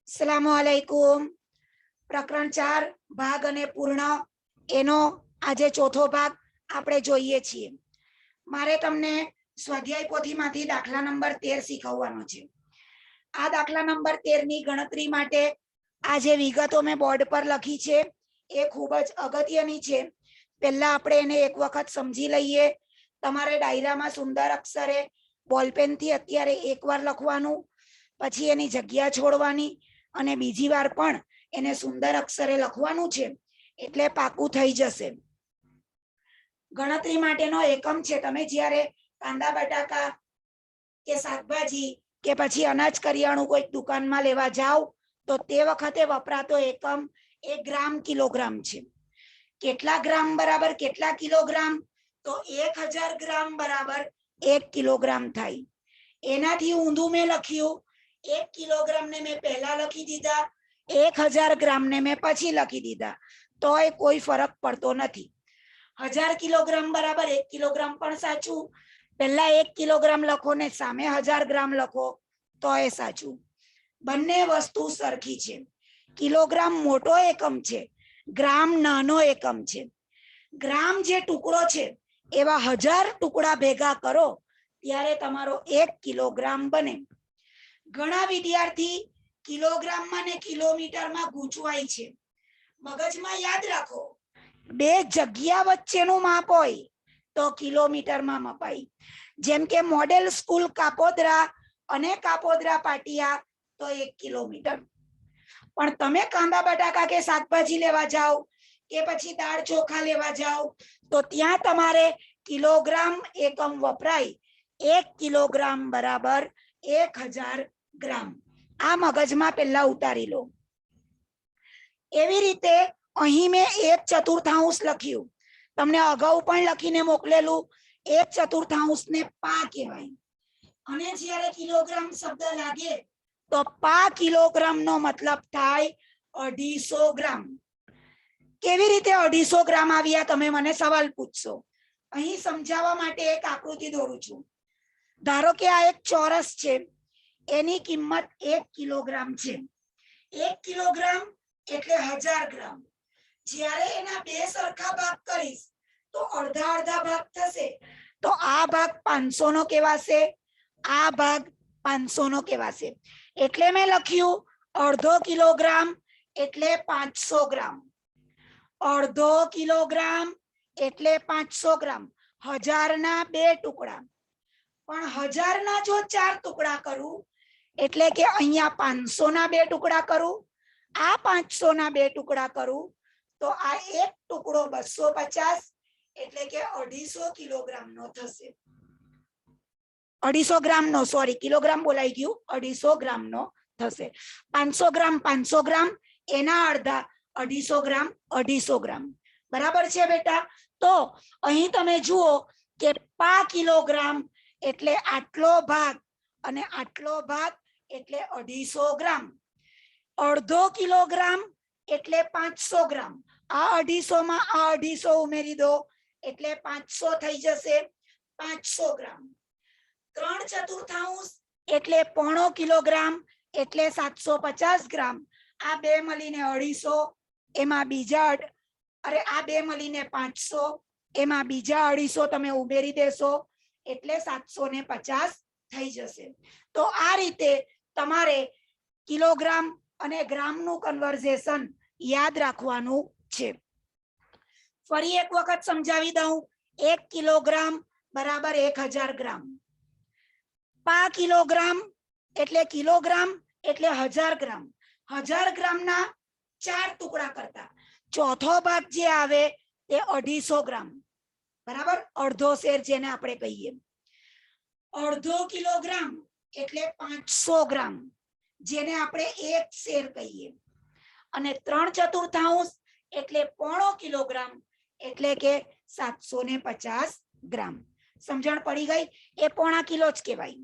अस्सलामुअलैकुम। प्रकरण 4 भाग અને પૂર્ણ એનો આજે ચોથો ભાગ આપણે જોઈએ છીએ। મારે તમને સ્વાધ્યાય પોથીમાંથી દાખલા નંબર 13 શીખવવાનો છે। આ દાખલા નંબર 13 ની ગણતરી માટે આ જે વિગતો મેં બોર્ડ પર લખી છે એ ખૂબ જ અગત્યની છે। પહેલા આપણે એને એક વખત સમજી લઈએ। તમારે ડાયરામાં સુંદર અક્ષરે બોલપેનથી અત્યારે એકવાર લખવાનું, પછી એની જગ્યા છોડવાની અને બીજી વાર પણ એને સુંદર અક્ષરે લખવાનું છે, એટલે પાકું થઈ જશે। ગણતરી માટેનો એકમ છે, તમે જ્યારે કાંદા બટાકા કે શાકભાજી કે પછી અનાજ કરિયાણું કોઈ દુકાનમાં લેવા જાઓ તો તે વખતે વપરાતો એકમ એ ગ્રામ કિલોગ્રામ છે। કેટલા ગ્રામ બરાબર કેટલા કિલોગ્રામ? તો 1000 ગ્રામ બરાબર 1 કિલોગ્રામ થાય। એનાથી ઊંધું મેં લખ્યું, 1 કિલોગ્રામ ને મેં પહેલા લખી દીધા, 1000 ગ્રામ ને મેં પછી લખી દીધા, તો એ કોઈ ફરક પડતો નથી। 1000 કિલોગ્રામ બરાબર 1 કિલોગ્રામ પણ સાચું, પહેલા 1 કિલોગ્રામ લખો ને સામે 1000 ગ્રામ લખો તો એ સાચું। બંને વસ્તુ સરખી છે। કિલોગ્રામ મોટો એકમ છે, ગ્રામ નાનો એકમ છે। ગ્રામ જે ટુકડો છે એવા 1000 ટુકડા ભેગા કરો ત્યારે તમારો 1 કિલોગ્રામ બને। ઘણા વિદ્યાર્થી કિલોગ્રામમાં ને કિલોમીટરમાં ગૂંચવાય છે। મગજમાં યાદ રાખો, બે જગ્યા વચ્ચેનું માપ હોય તો કિલોમીટરમાં મપાય। જેમ કે મોડેલ સ્કૂલ કાપોદ્રા અને કાપોદ્રા પાટિયા તો 1 કિલોમીટર। પણ તમે કાંદા બટાકા કે શાકભાજી લેવા જાઓ કે પછી દાળ ચોખા લેવા જાઓ તો ત્યાં તમારે કિલોગ્રામ એકમ વપરાય। 1 કિલોગ્રામ બરાબર 1000 ગ્રામ। આ મગજમાં પહેલા ઉતારી લો। એવી રીતે અહીં મેં 1/4 લખ્યું, તમને અગાઉ પણ લખીને મોકલેલું। 1/4 ને પા કહેવાય, અને જ્યારે કિલોગ્રામ શબ્દ લાગે તો પા કિલોગ્રામ નો મતલબ થાય 250 ગ્રામ। કેવી રીતે 250 ગ્રામ આવ્યા, તમે મને સવાલ પૂછશો। અહીં સમજાવવા માટે એક આકૃતિ દોરું છું। ધારો કે આ એક ચોરસ છે, એની કિંમત 1 કિલોગ્રામ છે। 1 કિલોગ્રામ એટલે 1000 ગ્રામ। જ્યારે એના બે સરખા ભાગ કરીશ તો અડધા અડધા ભાગ થશે, તો આ ભાગ 500 નો કહેવાશે, આ ભાગ 500 નો કહેવાશે। એટલે મેં લખ્યું અડધો કિલોગ્રામ એટલે 500 ગ્રામ। અડધો કિલોગ્રામ એટલે 500 ગ્રામ। 1000 ના 2 ટુકડા, પણ 1000 ના જો 4 ટુકડા કરું એટલે કે અહીંયા 500 ના 2 ટુકડા કરું, આ 500 ના 2 ટુકડા કરું તો આ એક ટુકડો 250 એટલે કે 250 કિલોગ્રામ નો થશે। 250 ગ્રામ નો, સોરી કિલોગ્રામ બોલાઈ ગયું, 250 ગ્રામ નો થશે। 500 ગ્રામ 500 ગ્રામ, એના અડધા 250 ગ્રામ 250 ગ્રામ। બરાબર છે બેટા? તો અહીં તમે જુઓ કે પા કિલોગ્રામ એટલે આટલો ભાગ અને આટલો ભાગ એટલે 250 ગ્રામ। અડધો કિલોગ્રામ એટલે 500 ગ્રામ। આ 250 માં આ 250 ઉમેરી દો એટલે 500 થઈ જશે, 500 ગ્રામ। 3/4 એટલે 1/4 કિલોગ્રામ એટલે 750 ગ્રામ। આ બે મળીને 250, એમાં બીજા આ બે મળીને 500, એમાં બીજા 250 તમે ઉમેરી દેશો એટલે 750 થઈ જશે। તો આ રીતે તમારે કિલોગ્રામ અને ગ્રામનું કન્વર્ઝેશન યાદ રાખવાનું છે। ફરી એક વખત સમજાવી દઉં, 1 કિલોગ્રામ બરાબર 1000 ગ્રામ। પા કિલોગ્રામ એટલે કિલોગ્રામ એટલે 1000 ગ્રામ। 1000 ગ્રામ ના 4 ટુકડા કરતા ચોથો ભાગ જે આવે તે 250 ગ્રામ, બરાબર? અડધો શેર જેને આપણે કહીએ। અડધો કિલોગ્રામ એટલે 500 ગ્રામ, જેને આપણે એક શેર કહીએ। અને 3/4 એટલે 1/4 કિલોગ્રામ એટલે કે 750 ગ્રામ। સમજણ પડી ગઈ? એ 1/4 કિલો જ કહેવાય।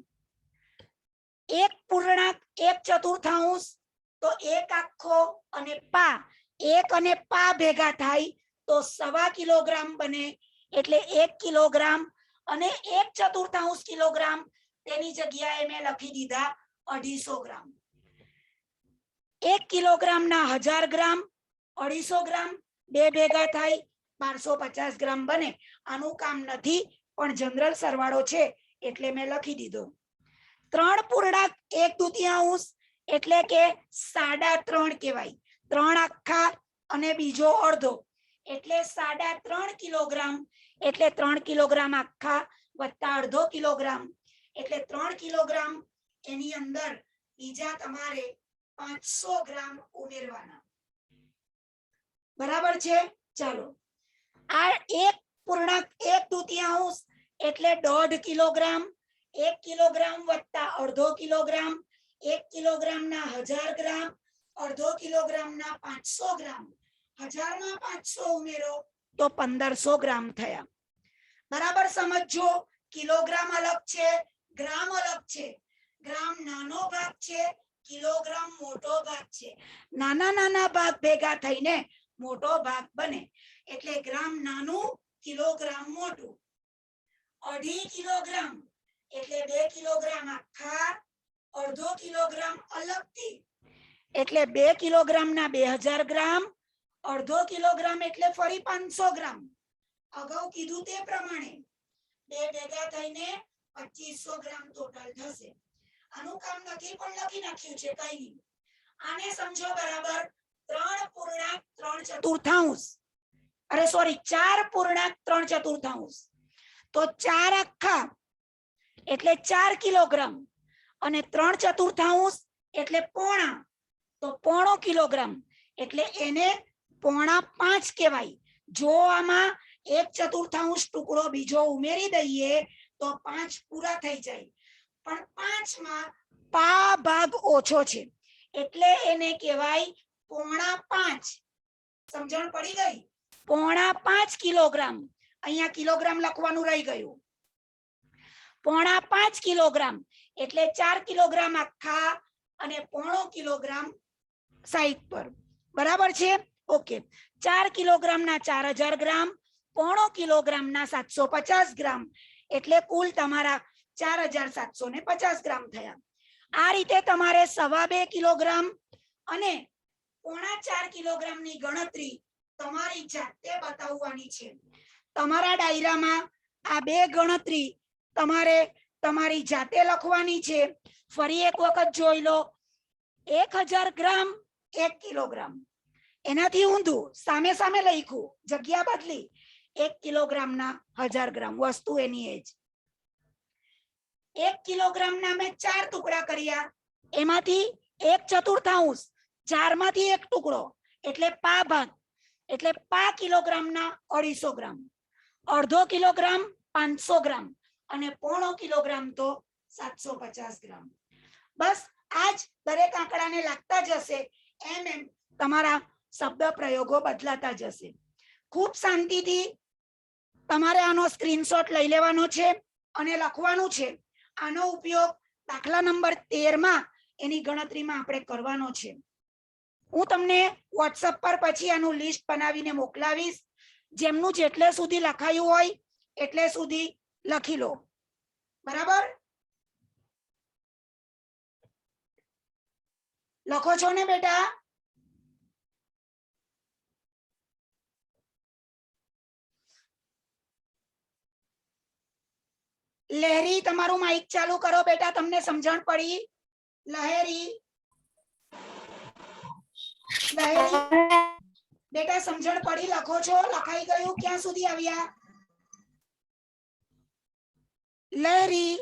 1/4 તો 1 આખો અને પા, 1 અને પા ભેગા થાય તો 1.25 કિલોગ્રામ બને, એટલે 1 કિલોગ્રામ અને 1/4 કિલોગ્રામ તેની જગ્યાએ મેં લખી દીધા 250 ગ્રામ। 1 કિલોગ્રામ ના 1000 ગ્રામ 250 ગ્રામ બે ભેગા થાય 1250 ગ્રામ બને. આનું કામ નથી પણ જનરલ સરવાળો છે એટલે મેં લખી દીધો. 3 પૂર્ણાંક 1/2 એટલે કે 3.5 કહેવાય. 3 આખા અને બીજો અડધો એટલે 3.5 કિલોગ્રામ એટલે 3 કિલોગ્રામ આખા વત્તા અડધો કિલોગ્રામ એટલે 3 કિલોગ્રામ. એની અંદર બીજા તમારે 500 ગ્રામ ઉમેરવાના. બરાબર છે? ચાલો, આ 1 પૂર્ણાંક 1/2 એટલે 1.5 કિલોગ્રામ. 1 કિલોગ્રામ વત્તા અડધો કિલોગ્રામ. 1 કિલોગ્રામ ના 1000 ગ્રામ અડધો કિલોગ્રામ ના 500 ગ્રામ. 1000 માં 500 ઉમેરો તો 1500 ગ્રામ થયા. બરાબર સમજો. કિલોગ્રામ અલગ છે, ગ્રામ અલગ છે. ગ્રામ નાનો ભાગ છે, કિલોગ્રામ મોટો ભાગ છે. નાના નાના ભાગ ભેગા થઈને મોટો ભાગ બને એટલે ગ્રામ નાનું, કિલોગ્રામ મોટું. 2.5 કિલોગ્રામ એટલે 2 કિલોગ્રામ આખા, અડધો કિલોગ્રામ અલગથી એટલે 2 કિલોગ્રામ ના 2000 ગ્રામ. અડધો કિલોગ્રામ એટલે ફરી 500 ગ્રામ. અગાઉ કીધું તે પ્રમાણે બે ભેગા થઈને 2500 ગ્રામ ટોટલ થશે. આનું કામ નથી પણ લખી નાખ્યું છે, કઈ નહીં. આને સમજો બરાબર. 3 પૂર્ણાંક 3/4 અરે સોરી 4 પૂર્ણાંક 3/4 તો 4 આખા એટલે 4 કિલોગ્રામ અને 3/4 એટલે પોણા તો પોણો કિલોગ્રામ એટલે એને 4.5 કહેવાય. જો આમાં 1/4 ટુકડો બીજો ઉમેરી દઈએ તો 5 પૂરા થઈ જાય. પણ 5 માં પા ભાગ ઓછો છે એટલે એને કહેવાય 4.5. સમજણ પડી ગઈ? 4.5 કિલોગ્રામ. અહીંયા કિલોગ્રામ લખવાનું રહી ગયું. 4.5 કિલોગ્રામ એટલે 4 કિલોગ્રામ આખા અને પોણો કિલોગ્રામ સાઈડ પર. બરાબર છે? ઓકે. 4 કિલોગ્રામ ના 4000 ગ્રામ, પોણો કિલોગ્રામ ના 750 ગ્રામ એટલે કુલ તમારા 4750 ગ્રામ થયા. આ રીતે તમારે 2.25 કિલોગ્રામ અને 4.5 કિલોગ્રામ ની ગણતરી તમારી જાતે બતાવવાની છે. તમારા ડાયરામાં આ બે ગણતરી તમારે તમારી જાતે લખવાની છે. ફરી એક વખત જોઈ લો. 1000 ગ્રામ 1 કિલોગ્રામ એનાથી ઊંધું સામે સામે લખ્યું, જગ્યા બદલી. 1 કિલોગ્રામ ના 1000 ગ્રામ વસ્તુ એની એ જ. 1 કિલોગ્રામ ના મેં 4 ટુકડા કર્યા, એમાંથી 1/4 4 માંથી 1 ટુકડો એટલે પા ભાગ એટલે પા કિલોગ્રામ ના 250 ગ્રામ. અડધો કિલોગ્રામ 500 ગ્રામ અને પોણો કિલોગ્રામ તો 750 ગ્રામ. બસ આજ દરેક આંકડાને લાગતા જશે એમ તમારા શબ્દ પ્રયોગો બદલાતા જશે. ખૂબ શાંતિથી તમારે આનો સ્ક્રીનશોટ લઈ લેવાનો છે અને લખવાનું છે. આનો ઉપયોગ દાખલા નંબર 13 માં એની ગણતરીમાં આપણે કરવાનો છે. હું તમને વોટ્સએપ પર પછી આનું લિસ્ટ બનાવીને મોકલાવીશ. જેમનું જેટલે સુધી લખાયું હોય એટલે સુધી લખી લો. બરાબર? લખો છો ને બેટા? લહેરી, તમારું માઇક ચાલુ કરો બેટા. તમને સમજણ પડી? લહેરી બેટા સમજણ પડી? લખો છો? લખાઈ ગયું? ક્યાં સુધી આવ્યા? લહેરી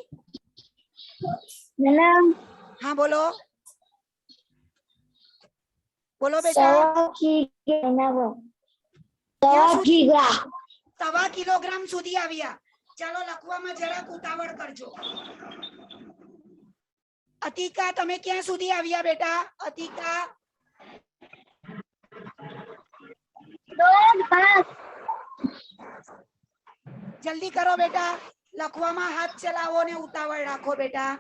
હા બોલો બોલો બેટા. 1.25 કિલોગ્રામ સુધી આવ્યા. ચાલો લખવામાં જરાક ઉતાવળ કરજો. અતિકા, તમે ક્યાં સુધી આવ્યા બેટા? અતિકા જલ્દી કરો બેટા. લખવામાં હાથ ચલાવો ને ઉતાવળ રાખો બેટા.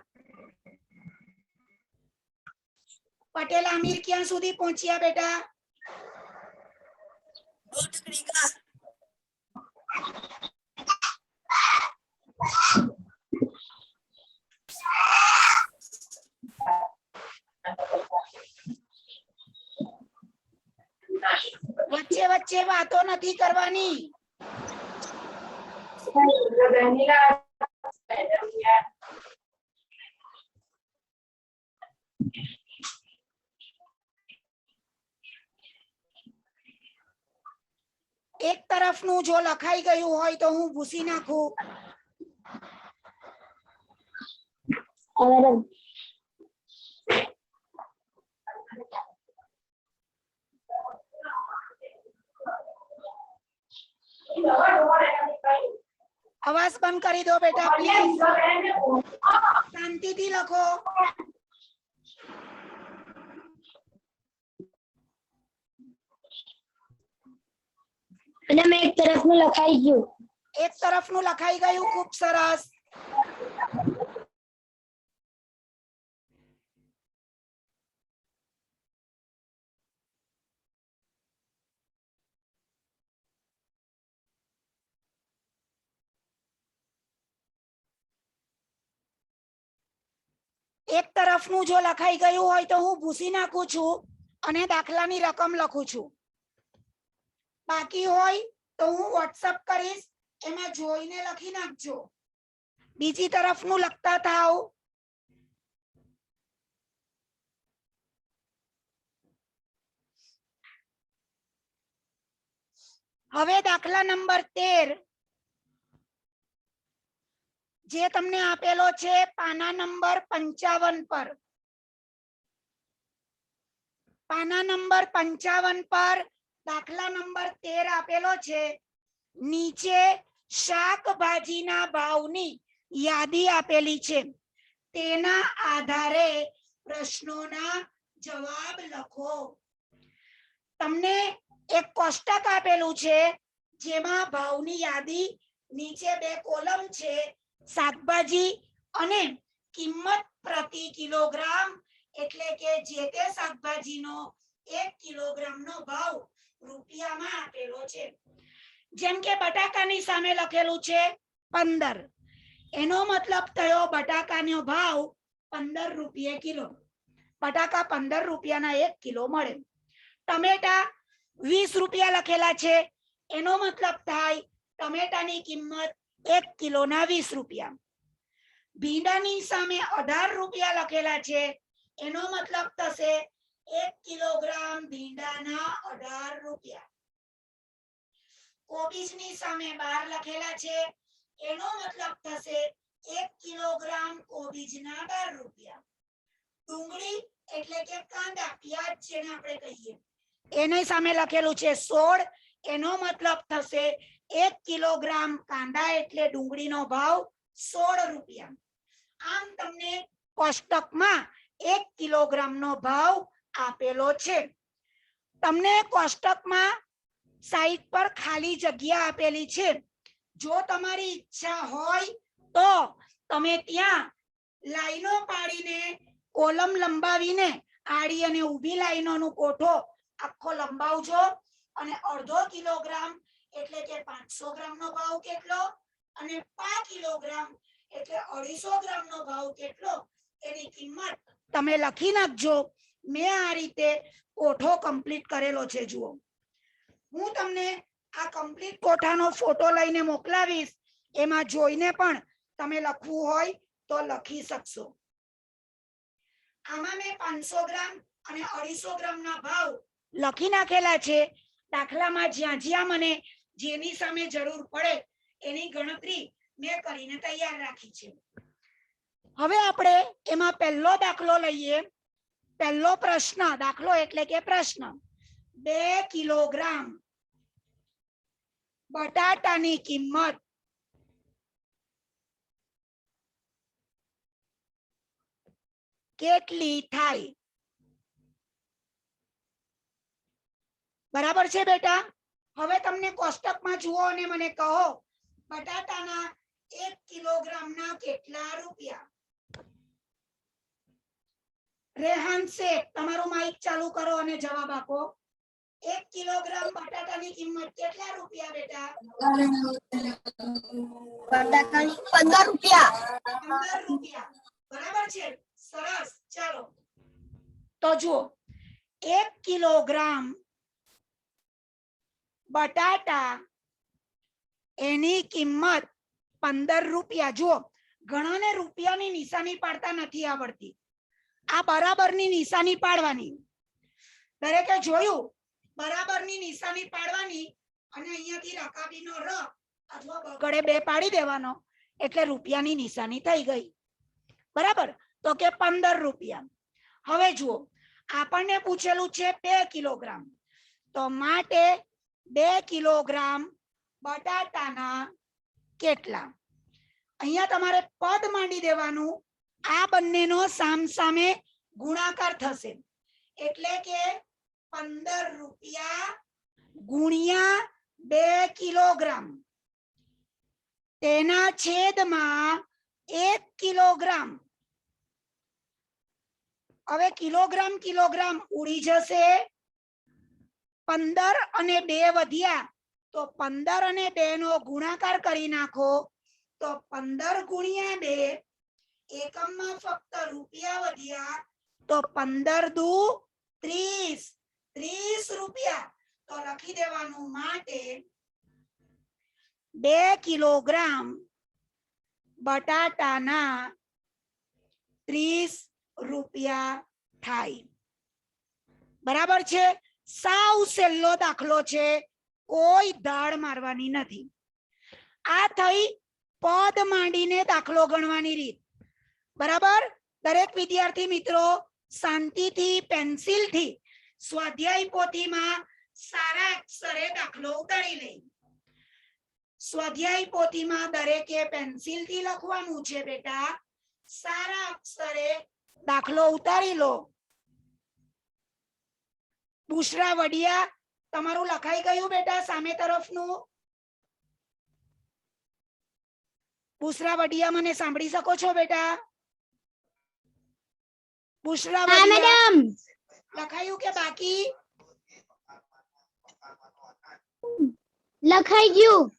પટેલ આમિર ક્યાં સુધી પહોંચ્યા બેટા? વચ્ચે વાતો નથી કરવાની. એક તરફનું જો લખાઈ ગયું હોય તો હું ભૂસી નાખું. અવાજ બંધ કરી દો બેટા પ્લીઝ. શાંતિથી લખો. મેં એક તરફનું લખાઈ ગયું. એક તરફનું લખાઈ ગયું, ખૂબ સરસ. એક તરફનું જો લખાઈ ગયું હોય તો હું ભૂસી નાખું છું અને દાખલાની રકમ લખું છું. બાકી હોય તો હું વોટ્સઅપ કરીશ, એમાં જોઈને લખી નાખજો. બીજી તરફનું લખતા થાવ. હવે દાખલા નંબર 13 જે તમને આપેલો છે પાના નંબર 55 પર. પાના નંબર 55 પર દાખલા નંબર 13 આપેલો છે. નીચે શાકભાજીના ભાવની યાદી આપેલી છે, તેના આધારે પ્રશ્નોના જવાબ લખો. તમને એક કોષ્ટક આપેલું છે જેમાં ભાવની યાદી, નીચે 2 કોલમ છે, શાકભાજી અને કિંમત પ્રતિ કિલોગ્રામ, એટલે કે જે તે શાકભાજીનો 1 કિલોગ્રામનો ભાવ રૂપિયામાં આપેલો છે. જેમ કે બટાકાની સામે લખેલું છે 15, એનો મતલબ થયો બટાકાનો ભાવ 15 રૂપિયા કિલો. બટાકા 15 રૂપિયાના 1 કિલો મળે. ટમેટા 20 રૂપિયા લખેલા છે, એનો મતલબ થાય ટમેટાની કિંમત 1 કિલોના 20 રૂપિયા. ભીંડાની સામે 18 રૂપિયા લખેલા છે, એનો મતલબ થશે 1 કિલોગ્રામ ભીંડાના 18 રૂપિયા. કોબીજની સામે 12 લખેલા છે, એનો મતલબ થશે 1 કિલોગ્રામ કોબીજના 12 રૂપિયા. ડુંગળી એટલે કે કાંદા, પ્યાજ જેને આપણે કહીએ, એની સામે લખેલું છે 16, એનો મતલબ થશે 1 કિલોગ્રામ કાંદા એટલે ડુંગળીનો ભાવ 16 રૂપિયા. આમ તમને કોષ્ટકમાં 1 કિલોગ્રામનો ભાવ આપેલો છે. તમને કોષ્ટકમાં સાઈડ પર ખાલી જગ્યા આપેલી છે. જો તમારી ઈચ્છા હોય તો તમે ત્યાં લાઈનો પાડીને, કોલમ લંબાવીને, આડી અને ઊભી લાઈનોનો કોઠો આખો લંબાવજો અને અડધો કિલોગ્રામ એટલે કે 500 ગ્રામનો ભાવ કેટલો અને 5 કિલોગ્રામ એટલે 250 ગ્રામનો ભાવ કેટલો એની કિંમત તમે લખી નાખજો. મેં આ રીતે કોઠો કમ્પ્લીટ કરેલો છે. જુઓ, હું તમને આ કમ્પ્લીટ કોઠાનો ફોટો લઈને મોકલાવીશ, એમાં જોઈને પણ તમે લખવું હોય તો લખી શકશો. આમાં મેં 500 ગ્રામ અને 250 ગ્રામના ભાવ લખી નાખેલા છે. દાખલામાં જ્યાં જ્યાં મને જેની સામે જરૂર પડે એની ગણતરી મેં કરીને તૈયાર રાખી છે. હવે આપણે એમાં પહેલો દાખલો લઈએ. પહેલો પ્રશ્ન, દાખલો એટલે કે પ્રશ્ન. 2 કિલોગ્રામ બટાટાની કિંમત કેટલી થાય? બરાબર છે બેટા? હવે તમને કોષ્ટકમાં જુઓ અને મને કહો બટાટાના 1 કિલોગ્રામના કેટલા રૂપિયા? રેહાન શેખ, તમારું માઈક ચાલુ કરો અને જવાબ આપો. 1 કિલોગ્રામ બટાટાની કિંમત કેટલા રૂપિયા બેટા? બટાકાની 15 રૂપિયા. 15 રૂપિયા. બરાબર છે, સરસ. ચાલો તો જુઓ, 1 કિલોગ્રામ બટાટા એની કિંમત 15 રૂપિયા. જુઓ, ઘણાને રૂપિયાની નિશાની પાડતા નથી આવડતી. આ બરાબરની નિશાની પાડવાની. દરેકે જોયું, બરાબરની નિશાની પાડવાની અને અહીંયાથી રકાબીનો ર અથવા બગડે 2 પાડી દેવાનો એટલે રૂપિયાની નિશાની થઈ ગઈ. બરાબર? તો કે 15 રૂપિયા. હવે જુઓ, આપણને પૂછેલું છે 2 કિલોગ્રામ. તો માટે 2 કિલોગ્રામ બટાટાના કેટલા? અહીંયા તમારે પદ માંડી દેવાનું. આ બંનેનો સામસામે ગુણાકાર થશે એટલે કે 15 રૂપિયા ગુણ્યા 2 કિલોગ્રામ તેના છેદમાં 1 કિલોગ્રામ. હવે કિલોગ્રામ કિલોગ્રામ ઉડી જશે. 15 અને 2 વધ્યા તો 15 અને 2 નો ગુણાકાર કરી નાખો તો 15 ગુણ્યા 2 એકમમાં ફક્ત રૂપિયા વધ્યા તો 15 દુ 30 રૂપિયા. તો લખી દેવાનું માટે 2 કિલોગ્રામ બટાટાના 30 રૂપિયા થાય. બરાબર છે? સાવ સહેલો દાખલો છે, કોઈ દાળ મારવાની નથી. આ થઈ પદ માંડીને દાખલો ગણવાની રીત. બરાબર? દરેક વિદ્યાર્થી મિત્રો શાંતિથી પેન્સિલથી સ્વાધ્યાય પોથીમાં સારા અક્ષરે દાખલો ઉતારી લે. સ્વાધ્યાય પોથીમાં દરેકે પેન્સિલથી લખવાનું છે બેટા. સારા અક્ષરે દાખલો ઉતારી લો. બુશરા વડિયા, તમારું લખાઈ ગયું બેટા સામે તરફનું? બુશરા વડિયા, મને સાંભળી શકો છો બેટા? બુશરા વડિયા, લખાયું કે બાકી? લખાઈ ગયું.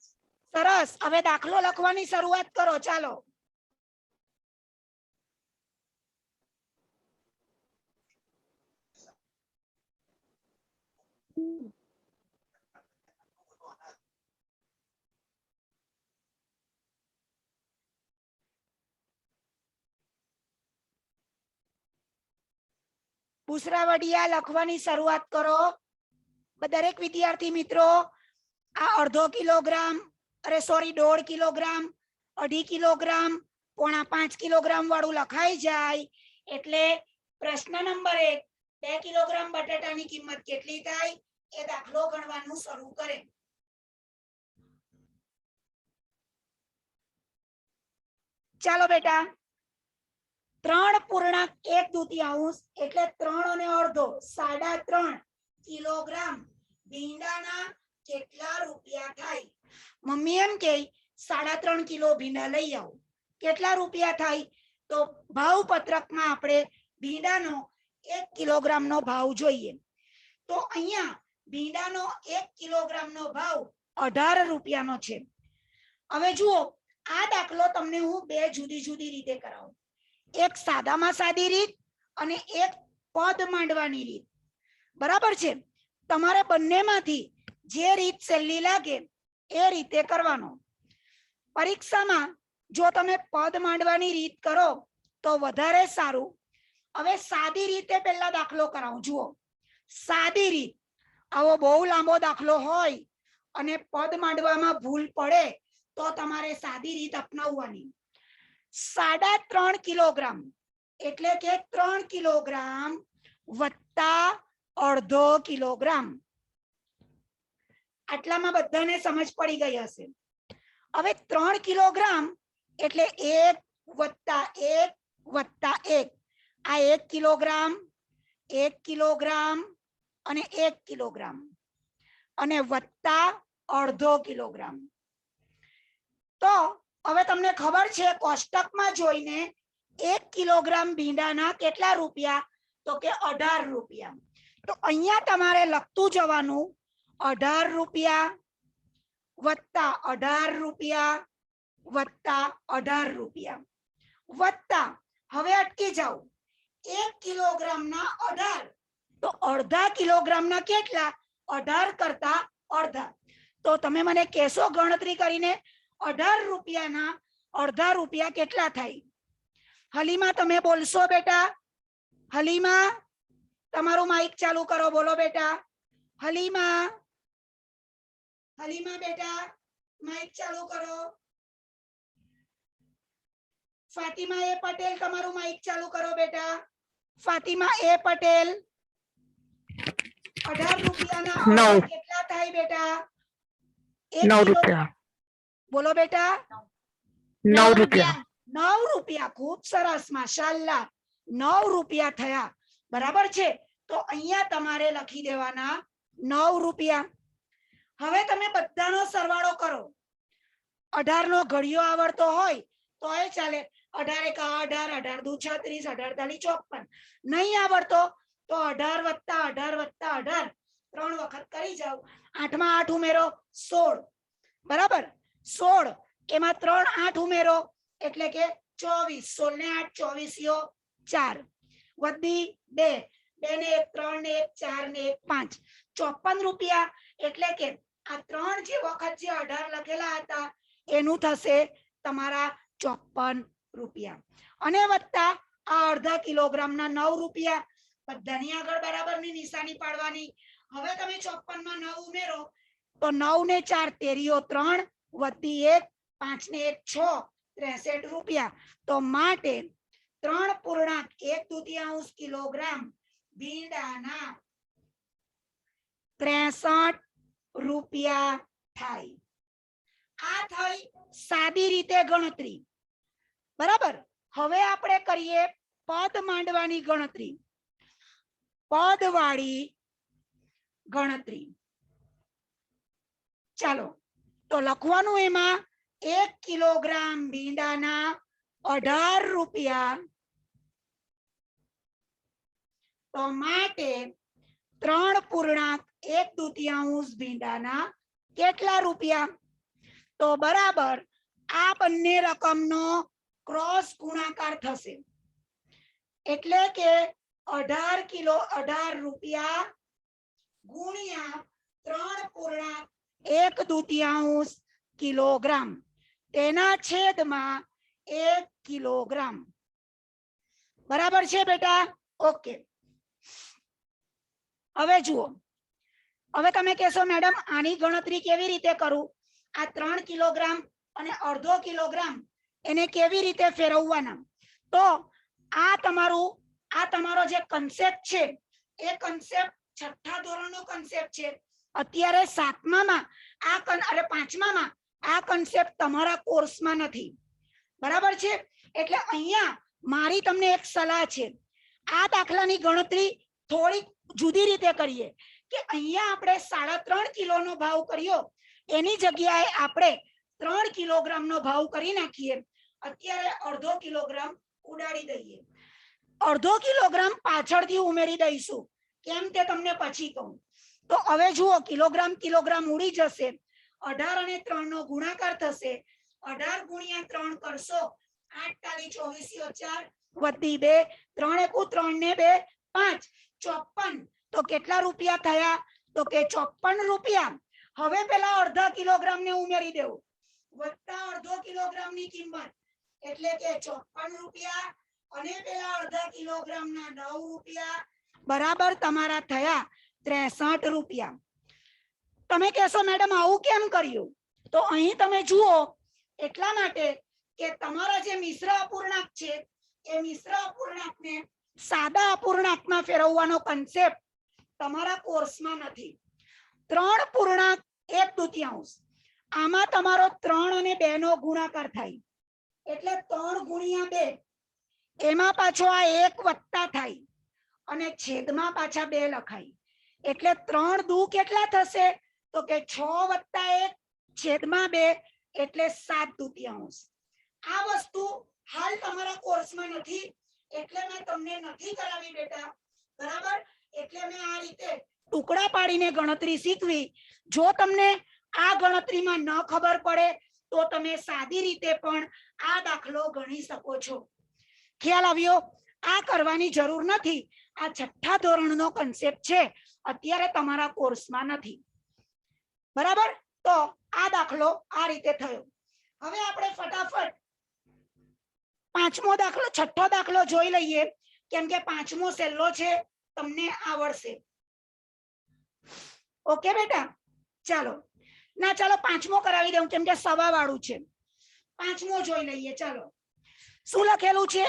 સરસ. હવે દાખલો લખવાની શરૂઆત કરો. ચાલો. બુશરા વડિયા, લખવાની શરૂઆત કરો. દરેક વિદ્યાર્થી મિત્રો આ 1/2 કિલોગ્રામ, અરે સોરી 1.5 કિલોગ્રામ, 2.5 કિલોગ્રામ, 4.5 કિલોગ્રામ વાળું લખાઈ જાય એટલે પ્રશ્ન નંબર 1, 2 કિલોગ્રામ બટાટાની કિંમત કેટલી થાય એ દાખલો ગણવાનું શરૂ કરે. ચાલો બેટા. 3.1 એટલે 3 અને અડધો 3.5 કિલોગ્રામ ભીંડાના કેટલા રૂપિયા થાય? મમ્મી એમ કે 3.5 કિલો ભીંડા લઈ આવો. કેટલા રૂપિયા થાય? તો ભાવ પત્રકમાં આપણે ભીંડાનો 1 કિલોગ્રામનો ભાવ જોઈએ. તો અહીંયા ભીંડાનો 1 કિલોગ્રામનો ભાવ 18 રૂપિયાનો છે. હવે જુઓ, આ દાખલો તમને હું 2 જુદી જુદી રીતે કરાવું. એક સાદામાં સાદી રીત અને એક પદ માંડવાની રીત. બરાબર છે? તમારે બંનેમાંથી જે રીત સહેલી લાગે એ રીતે કરવાનો. પરીક્ષામાં જો તમે પદ માંડવાની રીત કરો તો વધારે સારું. હવે સાદી રીતે પહેલા દાખલો કરાવું. જુઓ, સાદી રીત. આવો બહુ લાંબો દાખલો હોય અને પદ માંડવામાં ભૂલ પડે તો તમારે સાદી રીત અપનાવવાની. 3.5 કિલોગ્રામ એટલે કે 3 કિલોગ્રામ વત્તા 1/2 કિલોગ્રામ. આટલામાં બધાને સમજ પડી ગઈ હશે. હવે 3 કિલોગ્રામ એટલે 1 વત્તા 1 વત્તા 1. આ 1 કિલોગ્રામ, 1 કિલોગ્રામ અને 1 કિલોગ્રામ અને વત્તા 1/2 કિલોગ્રામ. તો હવે તમને ખબર છે કોષ્ટકમાં જોઈને 1 કિલોગ્રામ ભીંડાના કેટલા રૂપિયા? તો કે 18 રૂપિયા. તો અહીંયા તમારે લખતું જવાનું 18 રૂપિયા વત્તા 18 રૂપિયા વત્તા 18 રૂપિયા વત્તા, હવે અટકી જાઓ, 1 કિલોગ્રામના 18 તો અડધા કિલોગ્રામના કેટલા? 18 કરતા અડધા. તો તમે મને કહેશો ગણતરી કરીને 18 રૂપિયાના અડધા રૂપિયા કેટલા થાય? હલીમા તમે બોલશો બેટા? હલીમા તમારું માઇક ચાલુ કરો, બોલો બેટા. હલીમા, હલીમા બેટા માઇક ચાલુ કરો. ફાતિમા એ પટેલ તમારું માઇક ચાલુ કરો બેટા. ફાતિમા એ પટેલ 18 રૂપિયાના અડધા કેટલા થાય બેટા? 9 રૂપિયા. બોલો બેટા. 9 રૂપિયા. 9 રૂપિયા. ખૂબ સરસ, માશાઅલ્લાહ. 9 રૂપિયા થયા. બરાબર છે. તો અહીંયા તમારે લખી દેવાના 9 રૂપિયા. હવે તમે બધાનો સરવાળો કરો. 18 નો ઘડિયો આવડતો હોય તો એ ચાલે. 18 એકા 18, 18 દુ 36, 18 તાલી 54. નહીં આવડતો તો 18 વત્તા 18 વત્તા 18 3 વખત કરી જાઓ. 8 માં 8 ઉમેરો 16. બરાબર, 16 એમાં 3 8 ઉમેરો એટલે કે 24. 16 ને 8 24 4 વધી 2 2 ને 1 3 ને 1 4 ને 1 5 54 રૂપિયા. એટલે કે આ 3 જે વખત જે 18 લખેલા હતા એનું થશે તમારા 54 રૂપિયા. અને વત્તા આ અડધા કિલોગ્રામના 9 રૂપિયા. બધાની આગળ બરાબરની નિશાની પાડવાની. હવે તમે 54 માં 9 ઉમેરો તો 9 ને 4 તેરીઓ 3 વધી 1 5 ને 1 6 63 રૂપિયા. તો માટે 3.1 કિલોગ્રામ ભીંડાના 63 રૂપિયા થાય. આ થઈ સાદી રીતે ગણતરી. બરાબર. હવે આપણે કરીએ પદ માંડવાની ગણતરી. પદવાળી ગણતરી. ચાલો તો લખવાનું એમાં 1 કિલોગ્રામ ભીંડાના 18 રૂપિયા. તો માટે 3.1 ભીંડાના કેટલા રૂપિયા? તો બરાબર આ બંને રકમનો ક્રોસ ગુણાકાર થશે. એટલે કે 18 રૂપિયા ગુણ્યા 3.1 કિલોગ્રામ તેના છેદમાં 1 કિલોગ્રામ. બરાબર છે બેટા? ઓકે. હવે જુઓ, હવે તમે કહેશો મેડમ આની ગણતરી કેવી રીતે કરું? આ 3 કિલોગ્રામ અને અડધો કિલોગ્રામ એને કેવી રીતે ફેરવવાના? તો આ તમારો જે કન્સેપ્ટ છે એ કન્સેપ્ટ છઠ્ઠા ધોરણનો કન્સેપ્ટ છે. અત્યારે 7મામાં અરે 5મામાં આ કન્સેપ્ટ તમારા કોર્સમાં નથી. બરાબર છે? એટલે અહીંયા મારી તમને એક સલાહ છે. આ દાખલાની ગણતરી થોડી જુદી રીતે કરીએ કે અહીંયા આપણે 3.5 કિલોનો ભાવ કર્યો એની જગ્યાએ આપણે 3 કિલોગ્રામનો ભાવ કરી નાખીએ. અત્યારે અડધો કિલોગ્રામ ઉડાડી દઈએ. અડધો કિલોગ્રામ પાછળથી ઉમેરી દઈશું. કેમ તે તમને પછી કહું. તો હવે જુઓ, કિલોગ્રામ ઉડી જશે. 18 અને 3 નો ગુણાકાર થશે. 18 ગુણ્યા 3 કરશો 8 તાલી 24 4 વધી 2 3 એકુ 3 ને 2 5 54. તો કેટલા રૂપિયા થયા? તો કે 54 રૂપિયા. હવે પેલા અડધા કિલોગ્રામ ને ઉમેરી દેવું વત્તા અડધો કિલોગ્રામ ની કિંમત એટલે કે 54 રૂપિયા અને પેલા અડધા કિલોગ્રામ ના 9 રૂપિયા બરાબર તમારા થયા 63 રૂપિયા. તમે કહેશો મેડમ આવું કેમ કર્યું? તો અહીં તમે જુઓ, એટલા માટે કે તમારા જે મિશ્ર અપૂર્ણાંક છે એ મિશ્ર અપૂર્ણાંકને સાદા અપૂર્ણાંકમાં ફેરવવાનો કન્સેપ્ટ તમારા કોર્સમાં નથી. 3.1 આમાં તમારો 3 અને 2 નો ગુણાકાર થાય એટલે 3 ગુણ્યા 2 એમાં પાછો આ 1 વત્તા થાય અને છેદમાં પાછા 2 લખાય એટલે 3 દુ કેટલા થશે? તો કે 6 વત્તા 1 છેદમાં 2 એટલે 7/2. આ વસ્તુ હાલ તમારા કોર્સમાં નથી એટલે મેં તમને નથી કરાવી બેટા. બરાબર? એટલે મેં આ રીતે ટુકડા પાડીને ગણતરી શીખવી. જો તમને આ ગણતરીમાં ન ખબર પડે તો તમે સાદી રીતે પણ આ દાખલો ગણી શકો છો. ખ્યાલ આવ્યો? આ કરવાની જરૂર નથી. આ છઠ્ઠા ધોરણનો કન્સેપ્ટ છે, અત્યારે તમારા કોર્સમાં નથી. બરાબર? તો આ દાખલો આ રીતે થયો. હવે આપણે ફટાફટ પાંચમો દાખલો છઠ્ઠો દાખલો જોઈ લઈએ, કેમ કે પાંચમો સહેલો છે, તમને આવડશે. ઓકે બેટા, ચાલો ના ચાલો પાંચમો કરાવી દઉં કેમ કે સવા વાળું છે. પાંચમો જોઈ લઈએ. ચાલો શું લખેલું છે?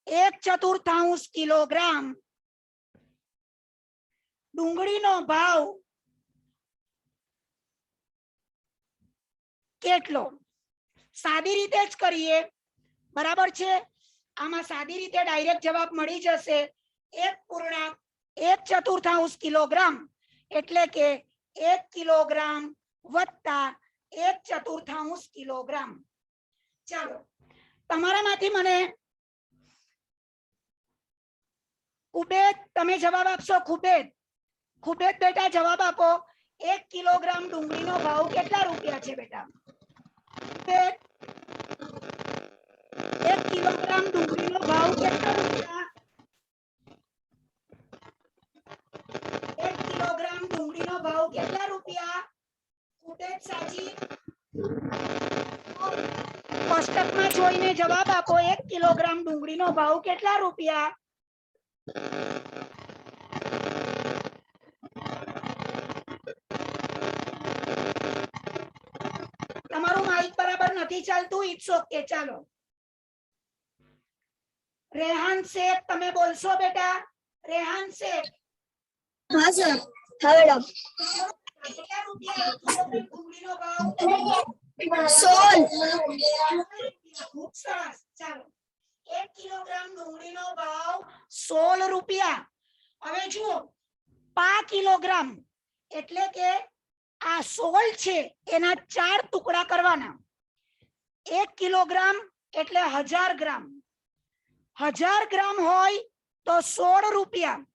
1.1 કિલોગ્રામ ડુંગળીનો ભાવ કેટલો? સાદી રીતે જ કરીએ, બરાબર છે. આમાં સાદી રીતે ડાયરેક્ટ જવાબ મળી જશે. 1.1 કિલોગ્રામ એટલે કે 1 કિલોગ્રામ વત્તા 1/4 કિલોગ્રામ. ચાલો તમારામાંથી મને કુબેદ તમે જવાબ આપશો. કુબેદ બેટા જવાબ આપો. 1 કિલોગ્રામ ડુંગળીનો ભાવ કેટલા રૂપિયા છે બેટા? 1 કિલોગ્રામ ડુંગળીનો ભાવ કેટલા રૂપિયા? 1 કિલોગ્રામ ડુંગળીનો ભાવ કેટલા રૂપિયા? કુબેદ સાજી કોષ્ટકમાં જોઈને જવાબ આપો. 1 કિલોગ્રામ ડુંગળીનો ભાવ કેટલા રૂપિયા? તમારું માઇક બરાબર નથી ચાલતું. It's okay. ચાલો રેહાન શેખ તમે બોલશો બેટા. રેહાન શેખ. હા સર. હા મેડમ. કેટલા રૂપિયા 1 કિલોગ્રામ ડુંગળીનો ભાવ? 16. ખૂબ સરસ. ચાલો 1 કિલોગ્રામ ડુંગળીનો ભાવ 16 રૂપિયા. હવે જુઓ, પા કિલોગ્રામ એટલે કે આ 16 છે એના 4 ટુકડા કરવાના. 1 કિલોગ્રામ એટલે 1000 ગ્રામ. 1000 ગ્રામ હોય તો 16 રૂપિયા.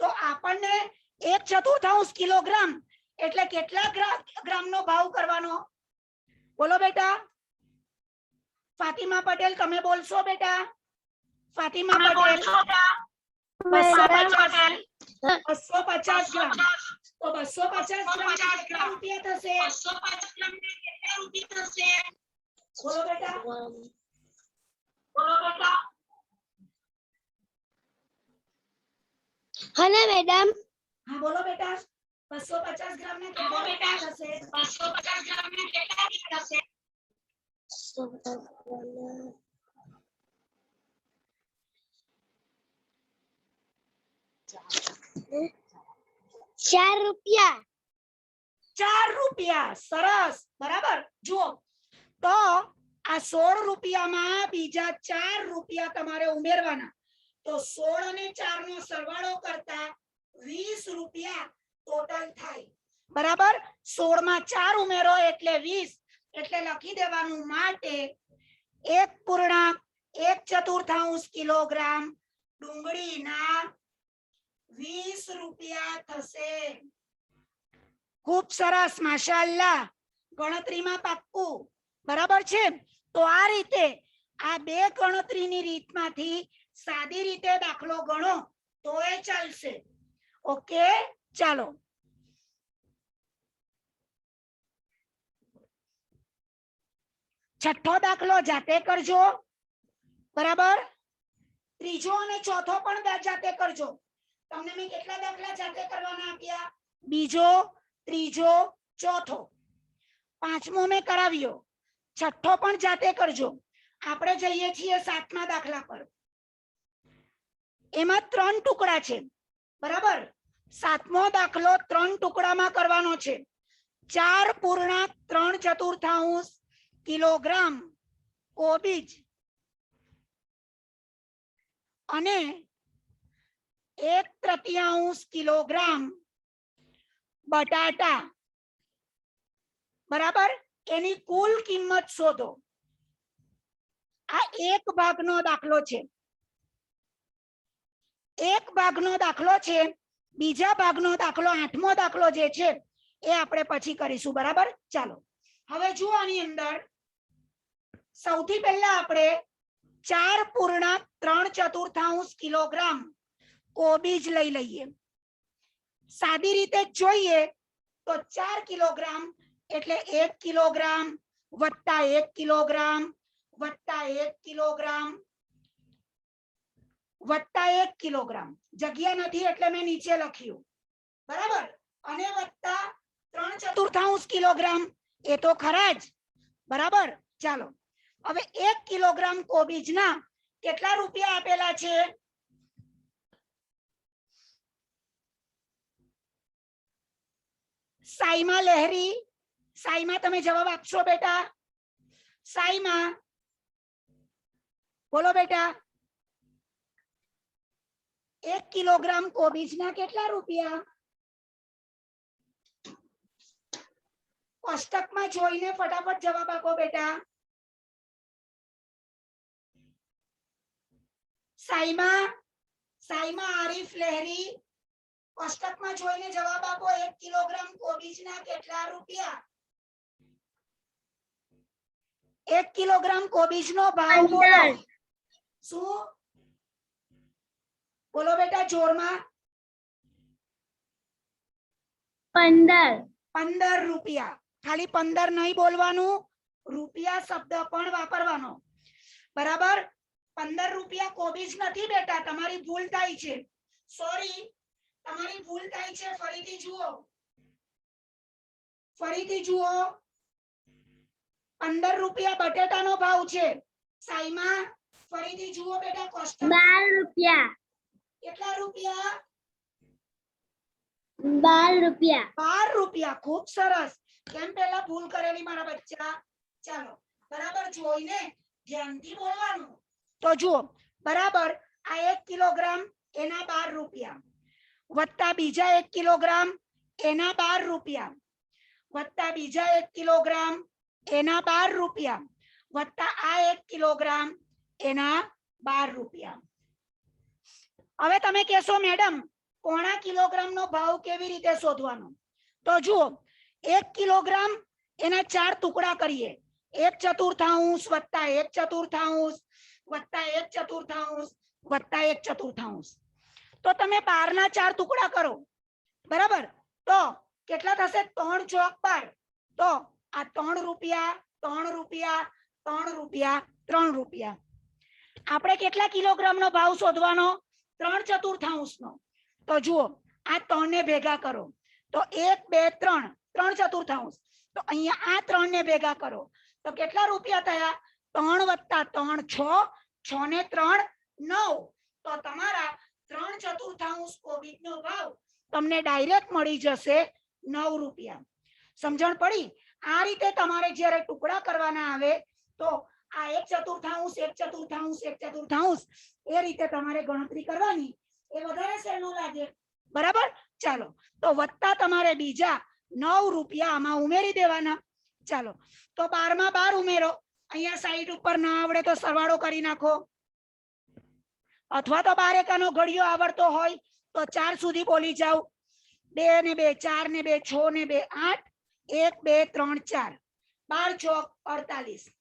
તો આપણને 1/4 કિલોગ્રામ એટલે કેટલા ગ્રામનો ભાવ કરવાનો? બોલો બેટા. ફાતિમા પટેલ તમે બોલશો બેટા. ફાતિમા પટેલ 250 ગ્રામ. તો 250 ગ્રામ કેટલા રૂપિયા થશે? બોલો બેટા. હા ને મેડમ. હા બોલો બેટા. 250 ગ્રામ ને કેટલા રૂપિયા થશે? 4 રૂપિયા. 4 રૂપિયા. સરસ, બરાબર. જુઓ તો આ 16 રૂપિયામાં બીજા 4 રૂપિયા તમારે ઉમેરવાના. તો 16 અને 4 નો સરવાળો કરતા 20 રૂપિયા ટોટલ થાય. બરાબર. 16 માં 4 ઉમેરો એટલે 20. એટલે લખી દેવાનું માટે 1.1 કિલોગ્રામ ડુંગળીના 20 રૂપિયા થશે. ખૂબ સરસ, માશાઅલ્લાહ. ગણતરીમાં પાક્કું, બરાબર છે. તો આ રીતે આ બે ગણતરીની રીતમાંથી સાદી રીતે દાખલો ગણો તો એ ચાલશે. ઓકે, ચાલો છઠ્ઠો દાખલો જાતે કરજો. બરાબર. ત્રીજો અને ચોથો પણ જાતે કરજો. તમને મેં કેટલા દાખલા જાતે કરવાના આપ્યા? બીજો, ત્રીજો, ચોથો. પાંચમો મેં કરાવ્યો. છઠ્ઠો પણ જાતે કરજો. આપણે જઈએ છીએ 7મા દાખલા પર. એમાં 3 ટુકડા છે. બરાબર. 7મો દાખલો 3 ટુકડામાં કરવાનો છે. 4.3 કિલોગ્રામ કોબીજ અને 1/3 કિલોગ્રામ બટાટા. બરાબર. એની કુલ કિંમત શોધો. આ એક ભાગનો દાખલો છે. એક ભાગનો દાખલો છે. બીજા ભાગનો દાખલો 8મો દાખલો જે છે એ આપણે પછી કરીશું. બરાબર. ચાલો હવે જુઓ આની અંદર સૌથી પહેલા આપણે 4.3 કિલોગ્રામ કોબીજ લઈ લઈએ. સાદી રીતે જોઈએ તો 4 કિલોગ્રામ એટલે 1 કિલોગ્રામ વત્તા 1 કિલોગ્રામ વત્તા 1 કિલોગ્રામ વત્તા 1 કિલોગ્રામ. જગ્યા નથી એટલે મેં નીચે લખ્યું, બરાબર. અને વત્તા 3/4 કિલોગ્રામ, એ તો ખરા જ, બરાબર. ચાલો હવે 1 કિલોગ્રામ કોબીજના કેટલા રૂપિયા આપેલા છે? સાઈમા લહેરી, સાઈમા તમે જવાબ આપશો બેટા? સાઈમા બોલો બેટા. 1 કિલોગ્રામ કોબીજના કેટલા રૂપિયા? કોષ્ટકમાં જોઈને ફટાફટ જવાબ આપો બેટા. સાઈમા, સાઈમા આરીફ લહેરી, કોષ્ટકમાં જોઈને જવાબ આપો. 1 કિલોગ્રામ કોબીજના કેટલા રૂપિયા? 1 કિલોગ્રામ કોબીજનો ભાવ બોલો. શું બોલો બેટા જોરમાં? 15 રૂપિયા. ખાલી 15 નહીં બોલવાનું, રૂપિયા શબ્દ પણ વાપરવાનો, બરાબર. 15 રૂપિયા કોબીજ નથી બેટા, તમારી ભૂલ થાય છે. સોરી, તમારી ભૂલ થાય છે. ફરીથી જુઓ, ફરીથી જુઓ. 15 રૂપિયા બટેટાનો ભાવ છે. સાઈમા ફરીથી જુઓ બેટા કોષ્ટક. 12 રૂપિયા. કેટલા રૂપિયા? 12 રૂપિયા. 12 રૂપિયા. ખૂબ સરસ. કેમ પેલા ભૂલ કરેલી મારા બચ્ચા? ચાલો બરાબર જોઈને ધ્યાનથી બોલવાનું. તો જુઓ, બરાબર. આ 1 કિલોગ્રામ એના 12 રૂપિયા વત્તા બીજા 1 કિલોગ્રામ એના 12 રૂપિયા વત્તા બીજા 1 કિલોગ્રામ એના 12 રૂપિયા વત્તા આ 1 કિલોગ્રામ એના 12 રૂપિયા. હવે તમે કહેશો મેડમ પોણા કિલોગ્રામનો ભાવ કેવી રીતે શોધવાનો? તો જુઓ, 1 કિલોગ્રામ એના 4 ટુકડા કરીએ. 1/4 વત્તા 1/4 વત્તા 1/4 વત્તા 1/4. તો તમે 12 ના 4 ટુકડા કરો, બરાબર. તો કેટલા થશે? 3 ચોક 12. તો આ 3 રૂપિયા 3 રૂપિયા 3 રૂપિયા 3 રૂપિયા. આપણે કેટલા કિલોગ્રામનો ભાવ શોધવાનો? 3/4 નો. તો જુઓ, આ 3 ને ભેગા કરો તો 1 2 3 3/4. તો અહીંયા આ 3 ને ભેગા કરો તો કેટલા રૂપિયા થયા? 3 વત્તા 3 6, 6 ને 3 9. તો તમારા 3/4 કોબીજનો ભાવ તમને ડાયરેક્ટ મળી જશે 9 રૂપિયા. સમજણ પડી? આ રીતે તમારે જ્યારે ટુકડા કરવાના આવે તો આ 1/4 1/4 1/4 એ રીતે તમારે ગણતરી કરવાની. એ વધારે સહેલું લાગે, બરાબર. ચાલો તો વત્તા તમારે બીજા 9 રૂપિયા આમાં ઉમેરી દેવાના. ચાલો તો 12 માં 12 ઉમેરો. અહીંયા સાઈડ ઉપર ના આવડે તો સરવાળો કરી નાખો, અથવા તો 12 એકાનો ઘડિયો આવડતો હોય તો 4 સુધી બોલી જાવ. 2 ને 2 4 ને 2 6 ને 2 8 1 2 3 4 12 ચોક 48.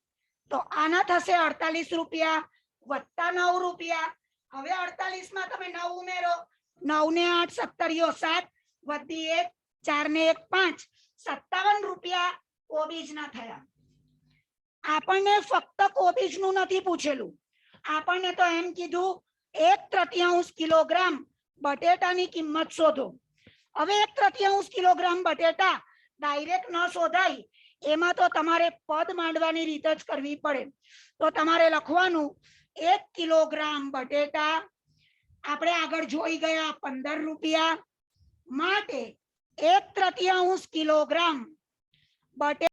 તો આના થશે 48 રૂપિયા વત્તા 9 રૂપિયા. હવે 48 માં તમે 9 ઉમેરો. 9 ને 8 17 7 વધી 1 4 ને 1 5 57 રૂપિયા કોબીજના થયા. આપણને ફક્ત કોબીજનું નથી પૂછેલું, આપણને તો એમ કીધું 1/3 કિલોગ્રામ બટેટાની કિંમત શોધો. હવે 1/3 કિલોગ્રામ બટેટા ડાયરેક્ટ ન શોધાય, એમાં તો તમારે પદ માંડવાની રીત જ કરવી પડે. તો તમારે લખવાનું 1 કિલોગ્રામ બટેટા આપણે આગળ જોઈ ગયા 15 રૂપિયા માટે 1/3 કિલોગ્રામ બટેટા